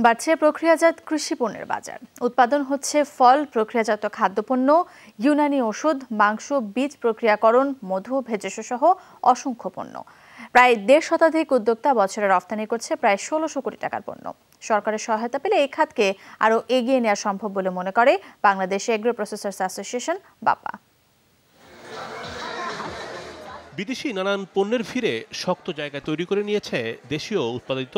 বাড়ছে প্রক্রিয়াজাত কৃষি পণ্যের বাজার। উৎপাদন হচ্ছে ফল, প্রক্রিয়াজাত খাদ্যপণ্য, ইউনানি ওষুধ, মাংস, বীজ প্রক্রিয়াকরণ, মধু, ভেষজ সহ অসংখ্য পণ্য। প্রায় ১.৫ শতাধিক উদ্যোক্তা বছরে রফতানি করছে প্রায় ১৬০০ কোটি টাকার পণ্য। সরকারের সহায়তা পেলে এই খাতকে আরও এগিয়ে নেওয়া সম্ভব বলে মনে করে বাংলাদেশ এগ্রো প্রসেসর্স অ্যাসোসিয়েশন বাপা। বিদেশি নানান পণ্যের ভিড়ে শক্ত জায়গা তৈরি করে নিয়েছে দেশীয় উৎপাদিত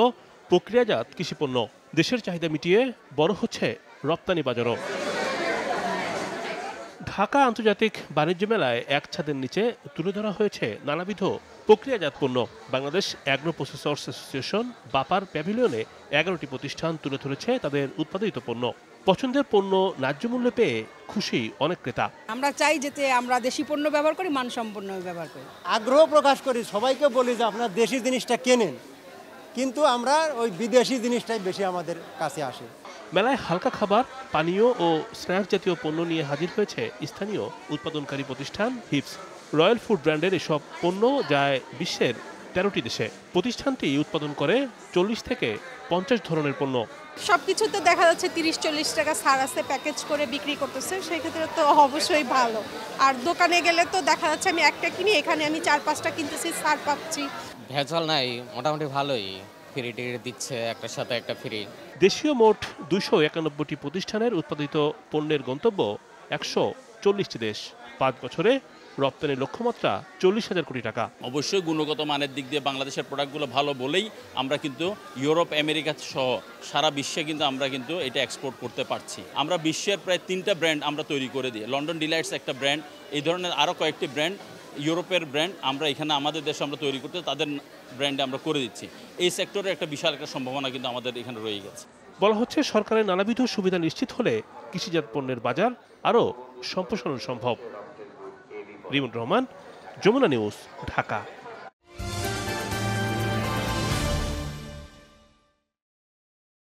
প্রক্রিয়াজাত কৃষিপণ্য। দেশের চাহিদা মিটিয়ে বড় হচ্ছে রপ্তানি বাজারও। ঢাকা আন্তর্জাতিক বাণিজ্য মেলায় এক ছাদের নিচে তুলে ধরা হয়েছে নানাবিধ প্রক্রিয়াজাত পণ্য। বাংলাদেশ এগ্রো প্রসেসর্স অ্যাসোসিয়েশন বাপার প্যাভিলিয়নে ১১টি প্রতিষ্ঠান তুলে ধরেছে তাদের উৎপাদিত পণ্য। পছন্দের পণ্য ন্যায্য মূল্যে পেয়ে খুশি অনেক ক্রেতা। আমরা চাই যাতে আমরা দেশি পণ্য ব্যবহার করি, মানসম্পন্ন ব্যবহার করি। আগ্রহ প্রকাশ করি, সবাইকে বলি যে আপনারা দেশি জিনিসটা কেনেন, কিন্তু আমরা ওই বিদেশি জিনিসটাই বেশি আমাদের কাছে আসে। মেলায় হালকা খাবার, পানীয় ও স্ন্যাক্স জাতীয় পণ্য নিয়ে হাজির হয়েছে স্থানীয় উৎপাদনকারী প্রতিষ্ঠান হিপস। রয়্যাল ফুড ব্র্যান্ডের এসব পণ্য যায় বিশ্বের ১৩টি দেশে। প্রতিষ্ঠানটি উৎপাদন করে ৪০ থেকে ৫০ ধরনের পণ্য। সবকিছুতে দেখা যাচ্ছে ৩০-৪০ টাকা ছাড় আছে, প্যাকেজ করে বিক্রি করতেছে, সেই ক্ষেত্রে তো অবশ্যই ভালো। আর দোকানে গেলে তো দেখা যাচ্ছে আমি একটা কিনি, এখানে আমি ৪-৫টা কিনতেছি, ছাড় পাচ্ছি। ভেজাল নাই, মোটামুটি ভালোই, ফ্রি টিকিট দিচ্ছে, একটার সাথে একটা ফ্রি। দেশীয় মোট ২৯১টি প্রতিষ্ঠানের উৎপাদিত পণ্যের গন্তব্য ১৪০টি দেশ। ৫ বছরে রপ্তানির লক্ষ্যমাত্রা ৪০,০০০ কোটি টাকা। অবশ্যই গুণগত মানের দিক দিয়ে বাংলাদেশের প্রোডাক্টগুলো ভালো বলেই আমরা কিন্তু ইউরোপ, আমেরিকা সহ সারা বিশ্বে কিন্তু আমরা কিন্তু এটা এক্সপোর্ট করতে পারছি। আমরা বিশ্বের প্রায় ৩টা ব্র্যান্ড আমরা তৈরি করে দিই। লন্ডন ডিলাইটস একটা ব্র্যান্ড, এই ধরনের আরও কয়েকটি ব্র্যান্ড, ইউরোপের ব্র্যান্ড আমরা এখানে আমাদের দেশে আমরা তৈরি করতে, তাদের ব্র্যান্ডে আমরা করে দিচ্ছি। এই সেক্টরে একটা বিশাল একটা সম্ভাবনা কিন্তু আমাদের এখানে রয়ে গেছে। বলা হচ্ছে সরকারের নানাবিধ সুবিধা নিশ্চিত হলে কৃষিজাত পণ্যের বাজার আরও সম্প্রসারণ সম্ভব। রিমন রহমান, যমুনা নিউজ, ঢাকা।